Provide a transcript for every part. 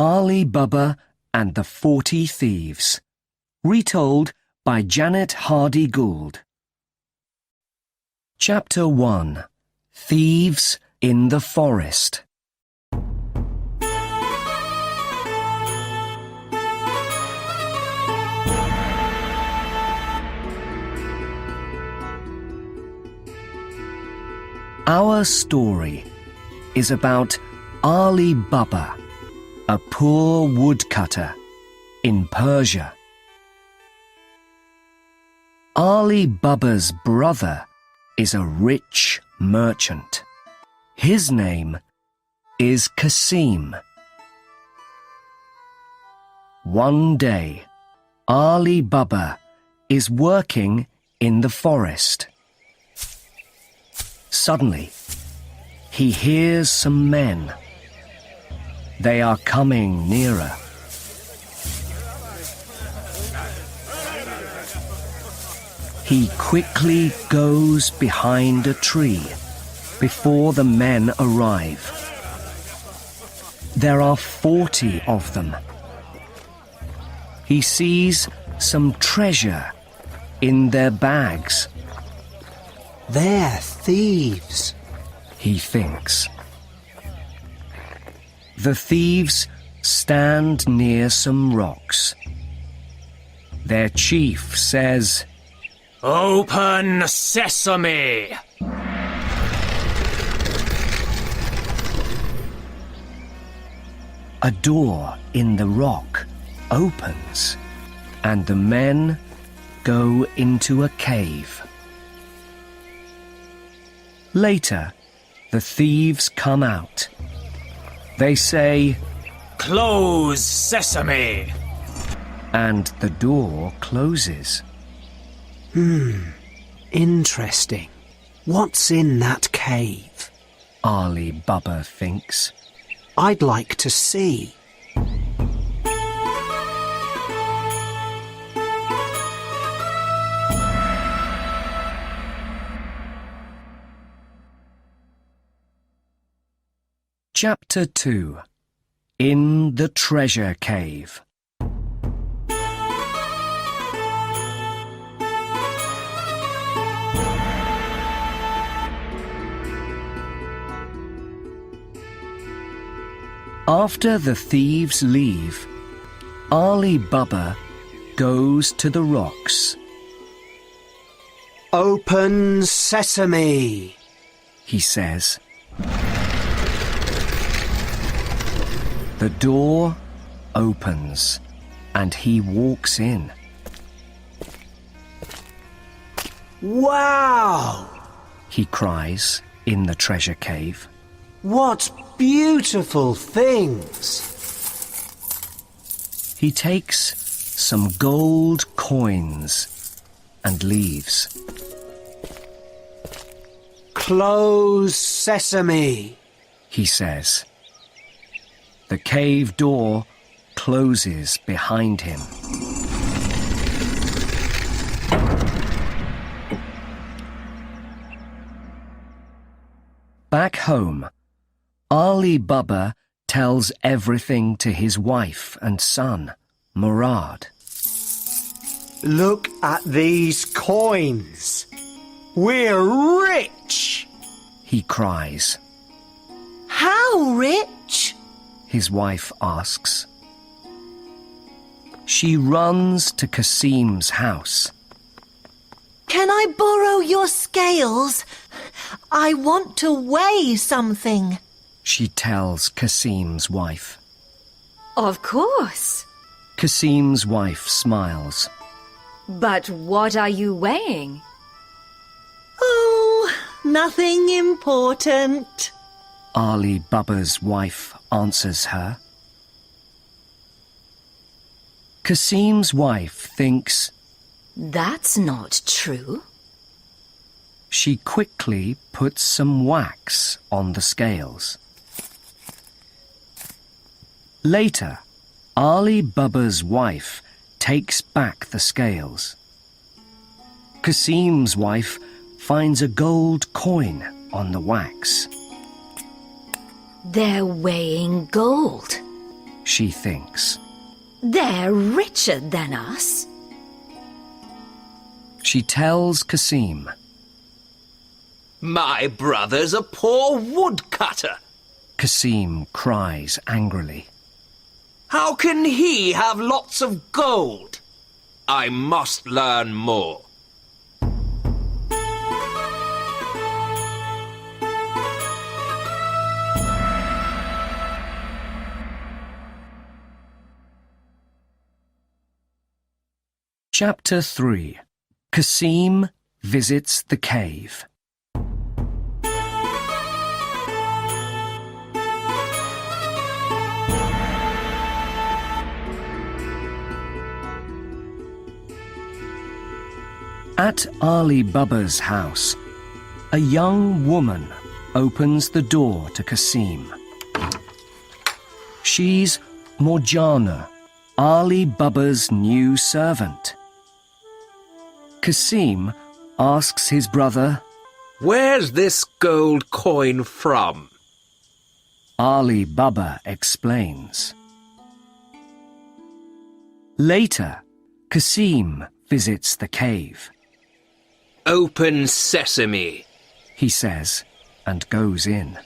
Ali Baba and the 40 Thieves. Retold by Janet Hardy Gould. Chapter 1. Thieves in the Forest. Our story is about Ali Baba, a poor woodcutter in Persia. Ali Baba's brother is a rich merchant. His name is Kassem. One day, Ali Baba is working in the forest. Suddenly, he hears some men. They are coming nearer. He quickly goes behind a tree before the men arrive. There are 40 of them. He sees some treasure in their bags. They're thieves, he thinks. The thieves stand near some rocks. Their chief says, "Open sesame!" A door in the rock opens, and the men go into a cave. Later, the thieves come out. They say, "Close sesame!" and the door closes. Interesting. What's in that cave? Ali Baba thinks. I'd like to see. Chapter 2. In the Treasure Cave. After the thieves leave, Ali Baba goes to the rocks. Open sesame, he says. The door opens, and he walks in. Wow! He cries in the treasure cave. What beautiful things! He takes some gold coins and leaves. Close sesame, he says. The cave door closes behind him. Back home, Ali Baba tells everything to his wife and son, Murad. Look at these coins. We're rich! He cries. How rich? His wife asks. She runs to Kassem's house. Can I borrow your scales? I want to weigh something. She tells Kassem's wife. Of course. Kassem's wife smiles. But what are you weighing? Oh, nothing important. Ali Baba's wife answers her. Kassem's wife thinks, That's not true. She quickly puts some wax on the scales. Later, Ali Baba's wife takes back the scales. Kassem's wife finds a gold coin on the wax. They're weighing gold. she thinks. They're richer than us. She tells Kassem. My brother's a poor woodcutter. Kassem cries angrily. How can he have lots of gold? I must learn more. Chapter 3. Kassem visits the cave. At Ali Baba's house, a young woman opens the door to Kassem. She's Morgana, Ali Baba's new servant. Kassem asks his brother, Where's this gold coin from? Ali Baba explains. Later, Kassem visits the cave. Open sesame, He says, and goes in.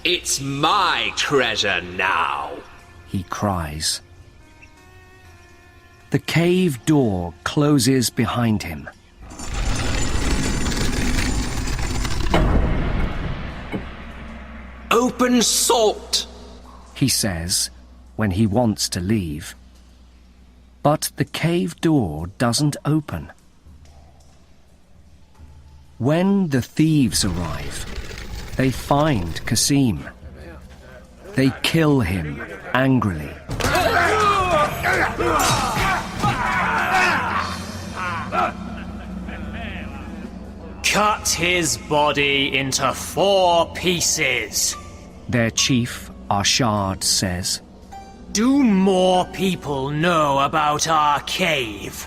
It's my treasure now. He cries. The cave door closes behind him. Open salt. He says, when he wants to leave. But the cave door doesn't open. When the thieves arrive, they find Kassem. They kill him angrily. Cut his body into 4 pieces. Their chief, Arshad, says. Do more people know about our cave?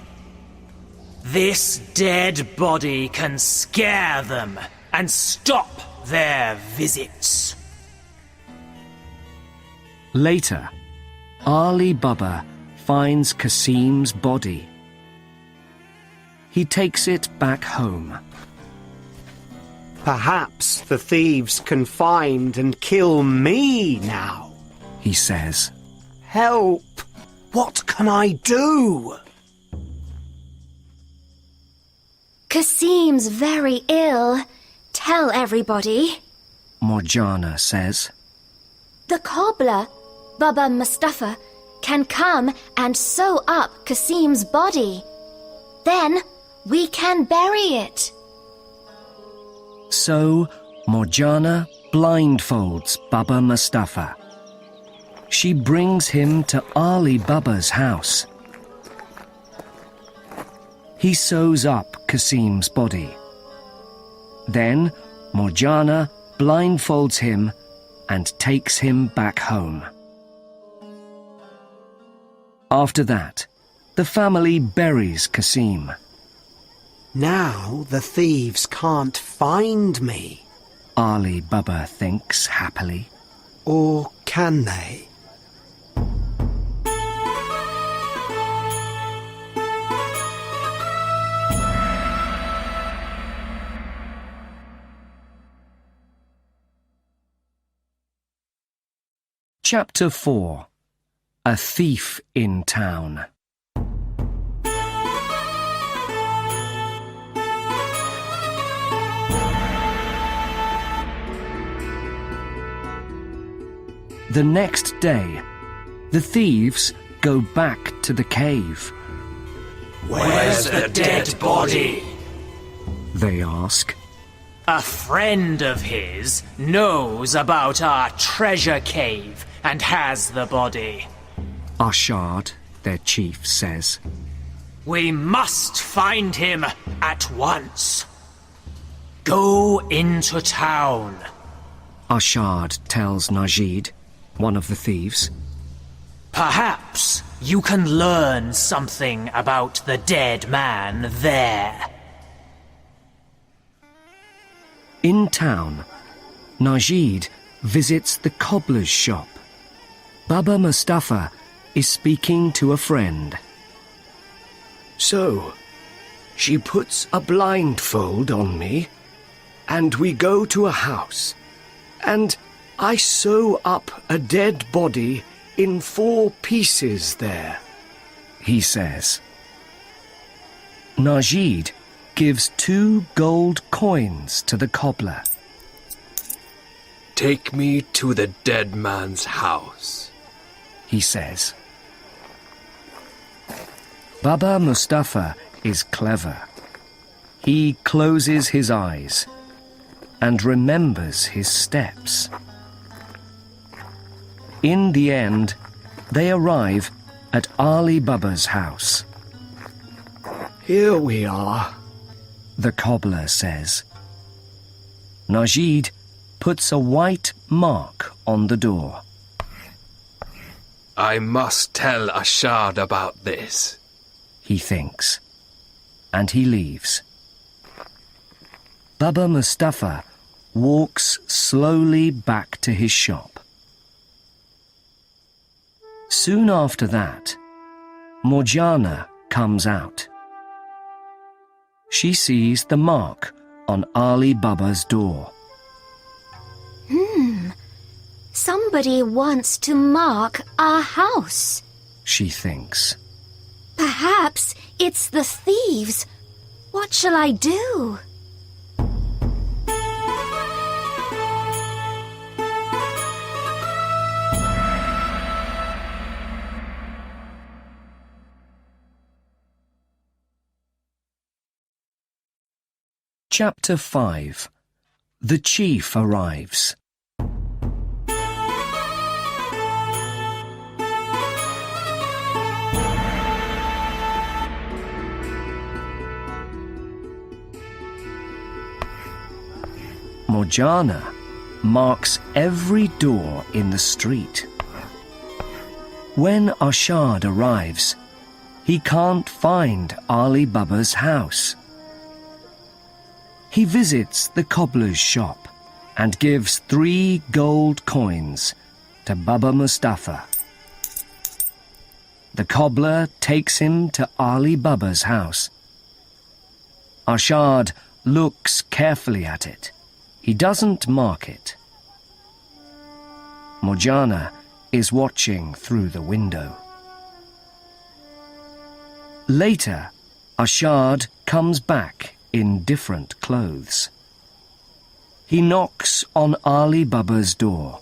This dead body can scare them and stop their visits. Later, Ali Baba finds Kassem's body. He takes it back home. Perhaps the thieves can find and kill me now. He says. Help! What can I do? Kassem's very ill. Tell everybody. Morgana says. The cobbler, Baba Mustafa, can come and sew up Kassem's body. Then we can bury it. So Morgana blindfolds Baba Mustafa. She brings him to Ali Baba's house. He sews up Kassem's body. Then Morgana blindfolds him and takes him back home. After that, the family buries Kassem. Now the thieves can't find me. Ali Baba thinks happily. Or can they? Chapter 4. A Thief in Town. The next day, the thieves go back to the cave. Where's the dead body? They ask. A friend of his knows about our treasure cave and has the body. Arshad, their chief, says. We must find him at once. Go into town. Arshad tells Najid, one of the thieves. Perhaps you can learn something about the dead man there. In town, Najid visits the cobbler's shop. Baba Mustafa is speaking to a friend. So, she puts a blindfold on me, and we go to a house, and I sew up a dead body in 4 pieces there, he says. Najid gives 2 gold coins to the cobbler. Take me to the dead man's house, he says. Baba Mustafa is clever. He closes his eyes and remembers his steps. In the end, they arrive at Ali Baba's house. Here we are, the cobbler says. Najid puts a white mark on the door. I must tell Ashad about this, he thinks, and he leaves. Baba Mustafa walks slowly back to his shop. Soon after that, Morgana comes out. She sees the mark on Ali Baba's door. Somebody wants to mark our house. She thinks. Perhaps it's the thieves. What shall I do? Chapter 5. The chief arrives. Morgana marks every door in the street. When Ashad arrives, he can't find Ali Baba's house. He visits the cobbler's shop and gives 3 gold coins to Baba Mustafa. The cobbler takes him to Ali Baba's house. Ashad looks carefully at it. He doesn't mark it. Morgana is watching through the window. Later, Ashad comes back in different clothes. He knocks on Ali Baba's door.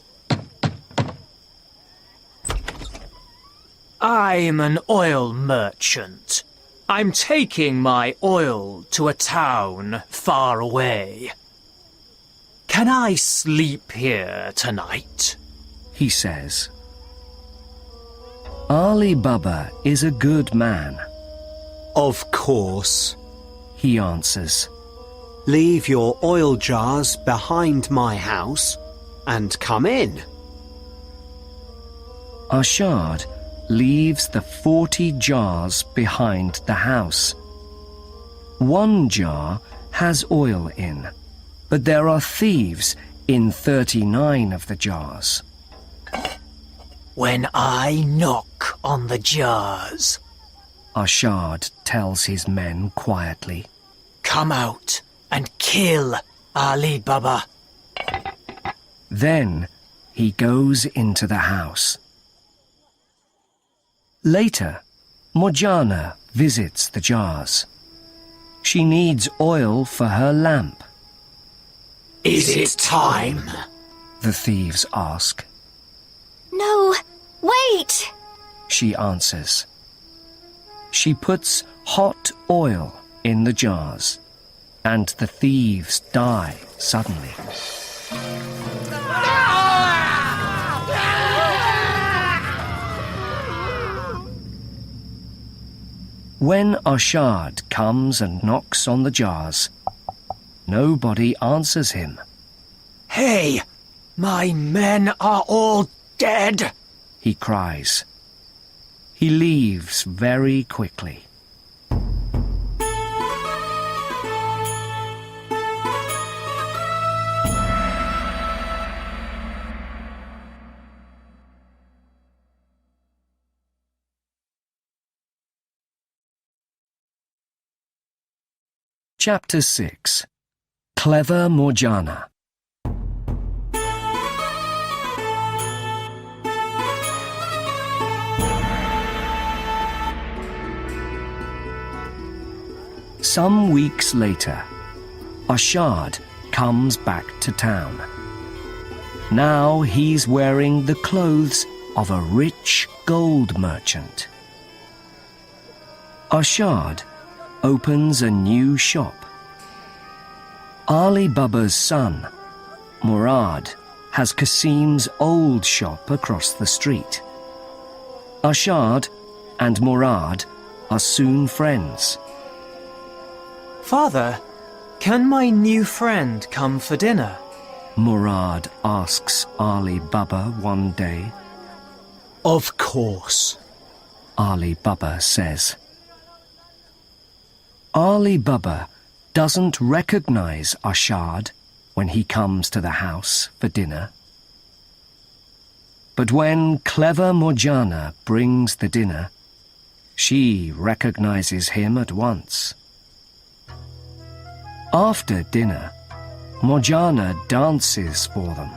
I'm an oil merchant. I'm taking my oil to a town far away. Can I sleep here tonight? He says. Ali Baba is a good man. Of course. He answers. Leave your oil jars behind my house and come in. Ashad leaves the 40 jars behind the house. 1 jar has oil in, but there are thieves in 39 of the jars. When I knock on the jars, Ashad tells his men quietly. Come out and kill Ali Baba. Then he goes into the house. Later, Morgana visits the jars. She needs oil for her lamp. Is it time? The thieves ask. No, wait! She answers. She puts hot oil in the jars, and the thieves die suddenly. When Ashad comes and knocks on the jars, nobody answers him. Hey, my men are all dead, He cries. He leaves very quickly. Chapter 6. Clever Morgana. Some weeks later, Ashard comes back to town. Now he's wearing the clothes of a rich gold merchant. Ashard opens a new shop. Ali Baba's son, Murad, has Kassim's old shop across the street. Ashard and Murad are soon friends. Father, can my new friend come for dinner? Murad asks Ali Baba one day. Of course. Ali Baba says. Ali Baba doesn't recognize Ashard when he comes to the house for dinner. But when clever Morgana brings the dinner, she recognizes him at once. After dinner, Morgana dances for them.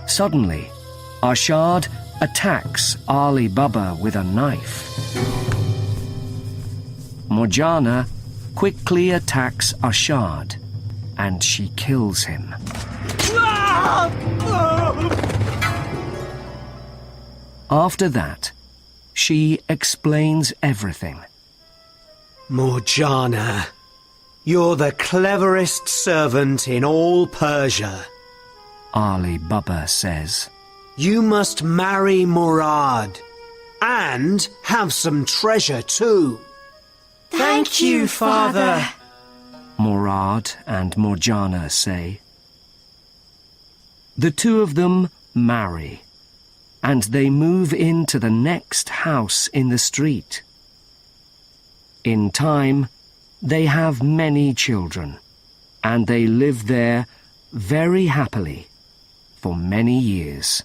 Suddenly, Ashard attacks Ali Baba with a knife. Morgana quickly attacks Ashard, and she kills him. After that, she explains everything. Morgana, you're the cleverest servant in all Persia. Ali Baba says. You must marry Murad, and have some treasure too. Thank you, Father. Murad and Morgana say. The two of them marry, and they move into the next house in the street. In time, they have many children, and they live there very happily for many years.